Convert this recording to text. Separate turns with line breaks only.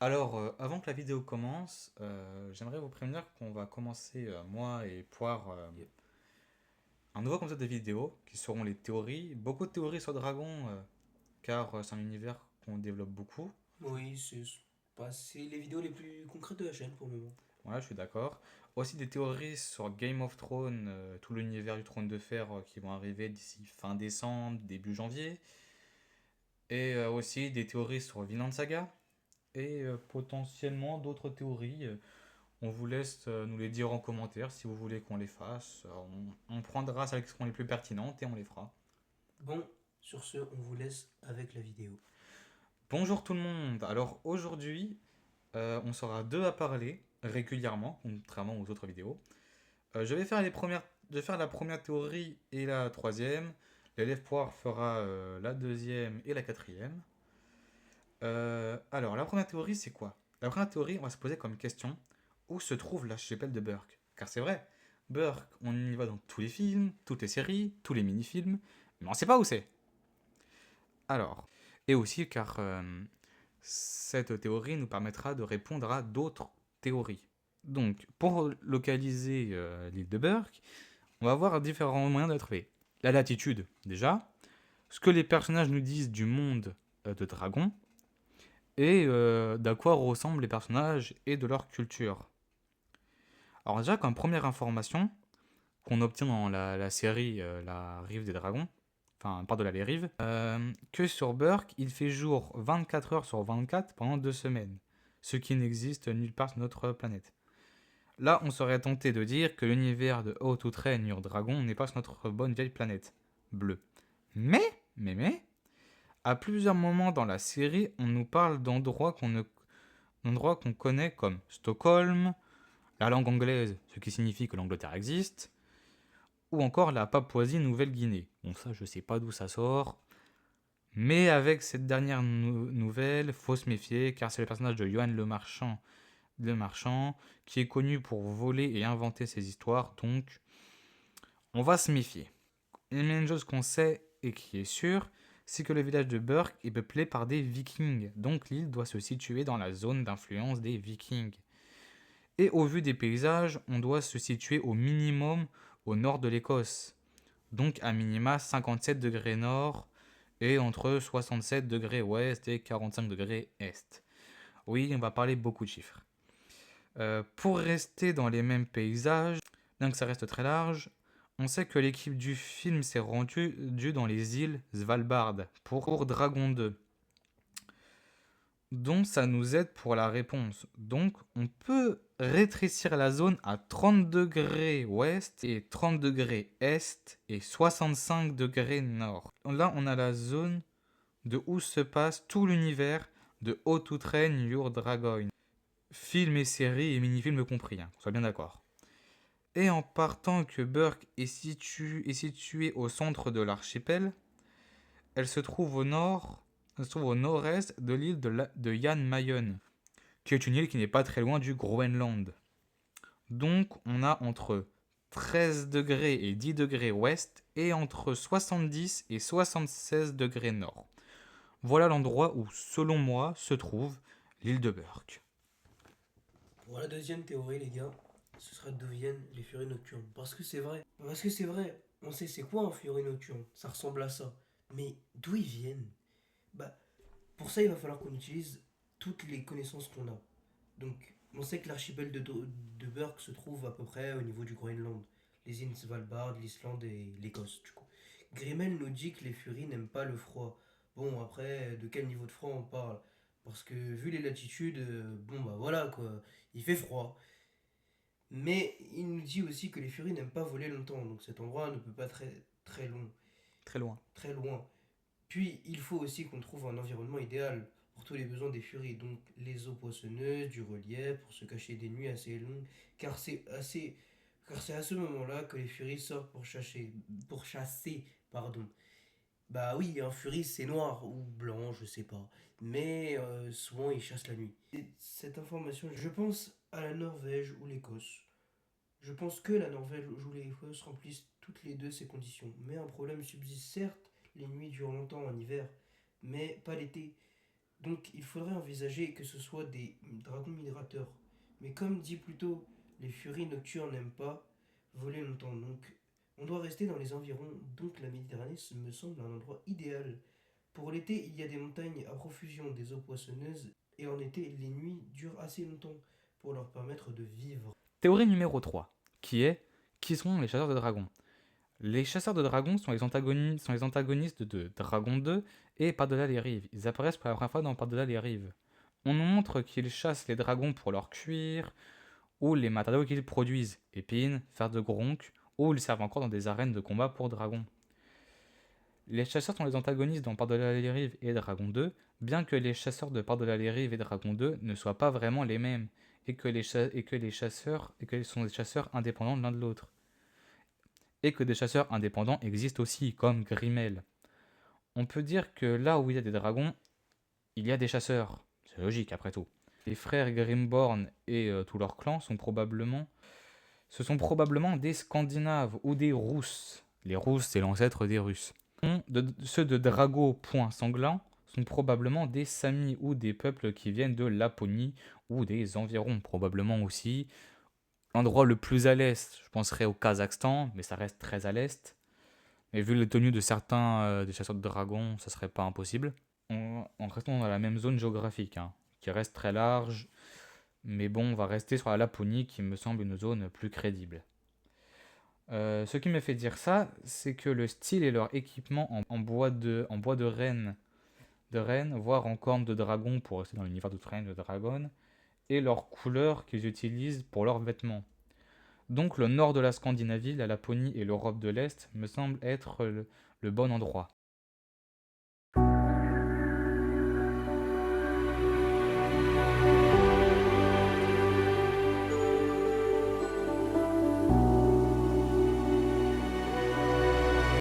Alors, avant que la vidéo commence, j'aimerais vous prévenir qu'on va commencer, moi et Poire,
Yep.
un nouveau concept de vidéo qui seront les théories. Beaucoup de théories sur Dragon, car c'est un univers qu'on développe beaucoup.
Oui, c'est les vidéos les plus concrètes de la chaîne pour le moment.
Voilà, je suis d'accord. Aussi des théories sur Game of Thrones, tout l'univers du Trône de Fer qui vont arriver d'ici fin décembre, début janvier. Et aussi des théories sur Vinland Saga. Et potentiellement d'autres théories. On vous laisse nous les dire en commentaire si vous voulez qu'on les fasse. On prendra celles qui seront les plus pertinentes et on les fera.
Bon, sur ce, on vous laisse avec la vidéo.
Bonjour tout le monde. Alors aujourd'hui, on sera deux à parler régulièrement, contrairement aux autres vidéos. Je vais faire la première théorie et la troisième. L'élève poire fera la deuxième et la quatrième. Alors la première théorie, c'est quoi? La première théorie, on va se poser comme question où se trouve l'archipel de Burke? Car c'est vrai, Burke, on y va dans tous les films, toutes les séries, tous les mini-films, mais on ne sait pas où c'est. Alors, et aussi car cette théorie nous permettra de répondre à d'autres théories. Donc, pour localiser l'île de Burke, on va avoir différents moyens de la trouver. La latitude, déjà, ce que les personnages nous disent du monde de Dragon, et d'à quoi ressemblent les personnages et de leur culture. Alors déjà, comme première information qu'on obtient dans la série La Rive des Dragons, enfin, pardon, les Rives, que sur Burke, il fait jour 24 heures sur 24 pendant 2 semaines, ce qui n'existe nulle part sur notre planète. Là, on serait tenté de dire que l'univers de Haute Outraine Ur Dragon n'est pas sur notre bonne vieille planète bleue. Mais, à plusieurs moments dans la série, on nous parle d'endroits qu'on connaît comme Stockholm, la langue anglaise, ce qui signifie que l'Angleterre existe, ou encore la Papouasie-Nouvelle-Guinée. Bon, ça, je sais pas d'où ça sort, mais avec cette dernière nouvelle, faut se méfier, car c'est le personnage de Johan le Marchand, qui est connu pour voler et inventer ses histoires, donc on va se méfier. Une chose qu'on sait et qui est sûre, c'est que le village de Burke est peuplé par des vikings, donc l'île doit se situer dans la zone d'influence des vikings. Et au vu des paysages, on doit se situer au minimum au nord de l'Écosse, donc à minima 57 degrés nord et entre 67 degrés ouest et 45 degrés est. Oui, on va parler beaucoup de chiffres. Pour rester dans les mêmes paysages, bien que ça reste très large, on sait que l'équipe du film s'est rendue dans les îles Svalbard pour Dragon 2. Donc ça nous aide pour la réponse. Donc on peut rétrécir la zone à 30 degrés ouest et 30 degrés est et 65 degrés nord. Là on a la zone de où se passe tout l'univers de Haute-Outraine Your Dragon. Films et séries et mini-films compris, qu'on soit bien d'accord. Et en partant que Burke est située au centre de l'archipel, elle se trouve au nord, elle se trouve au nord-est de l'île de Jan Mayen, qui est une île qui n'est pas très loin du Groenland. Donc on a entre 13 degrés et 10 degrés ouest et entre 70 et 76 degrés nord. Voilà l'endroit où, selon moi, se trouve l'île de Burke.
Pour la deuxième théorie, les gars, ce sera d'où viennent les furies nocturnes. Parce que c'est vrai. Parce que c'est vrai. On sait c'est quoi un furie nocturne. Ça ressemble à ça. Mais d'où ils viennent? Bah, pour ça, il va falloir qu'on utilise toutes les connaissances qu'on a. Donc, on sait que l'archipel de Burke se trouve à peu près au niveau du Groenland. Les îles Svalbard, l'Islande et l'Écosse, du coup. Grimmel nous dit que les furies n'aiment pas le froid. Bon, après, de quel niveau de froid on parle? Parce que vu les latitudes, bon bah voilà quoi, il fait froid. Mais il nous dit aussi que les furies n'aiment pas voler longtemps, donc cet endroit ne peut pas être très long,
Très loin.
très loin. Puis il faut aussi qu'on trouve un environnement idéal pour tous les besoins des furies, donc les eaux poissonneuses, du relief, pour se cacher des nuits assez longues, car c'est à ce moment-là que les furies sortent pour chasser, pardon. Bah oui, un furie c'est noir ou blanc, je sais pas, mais souvent ils chassent la nuit. Et cette information, je pense à la Norvège ou l'Écosse. Je pense que la Norvège ou l'Écosse remplissent toutes les deux ces conditions. Mais un problème subsiste certes, les nuits durent longtemps en hiver, mais pas l'été. Donc il faudrait envisager que ce soit des dragons migrateurs. Mais comme dit plus tôt, les furies nocturnes n'aiment pas voler longtemps. Donc on doit rester dans les environs. Donc la Méditerranée me semble un endroit idéal. Pour l'été, il y a des montagnes à profusion, des eaux poissonneuses. Et en été, les nuits durent assez longtemps pour leur permettre de vivre.
Théorie numéro 3, qui sont les chasseurs de dragons. Les chasseurs de dragons sont les antagonistes de Dragon 2 et Par-delà les rives. Ils apparaissent pour la première fois dans Par-delà les rives. On nous montre qu'ils chassent les dragons pour leur cuir, ou les matériaux qu'ils produisent, épines, fer de gronk, ou ils servent encore dans des arènes de combat pour dragons. Les chasseurs sont les antagonistes dans Par-delà les rives et Dragon 2, bien que les chasseurs de Par-delà les rives et Dragon 2 ne soient pas vraiment les mêmes, et que ils sont des chasseurs indépendants l'un de l'autre. Et que des chasseurs indépendants existent aussi, comme Grimmel. On peut dire que là où il y a des dragons, il y a des chasseurs. C'est logique après tout. Les frères Grimborn et tout leur clan ce sont probablement des Scandinaves ou des Rousses. Les Rousses, c'est l'ancêtre des Russes. Ceux de Drago Point Sanglant sont probablement des Samis ou des peuples qui viennent de Laponie ou des environs, probablement aussi. L'endroit le plus à l'est, je penserais au Kazakhstan, mais ça reste très à l'est. Mais vu les tenues de certains des chasseurs de dragons, ça serait pas impossible. En restant dans la même zone géographique, hein, qui reste très large. Mais bon, on va rester sur la Laponie, qui me semble une zone plus crédible. Ce qui me fait dire ça, c'est que le style et leur équipement en bois de renne, voire en corne de dragon pour rester dans l'univers de Train de Dragon, et leurs couleurs qu'ils utilisent pour leurs vêtements. Donc le nord de la Scandinavie, la Laponie et l'Europe de l'Est me semblent être le bon endroit.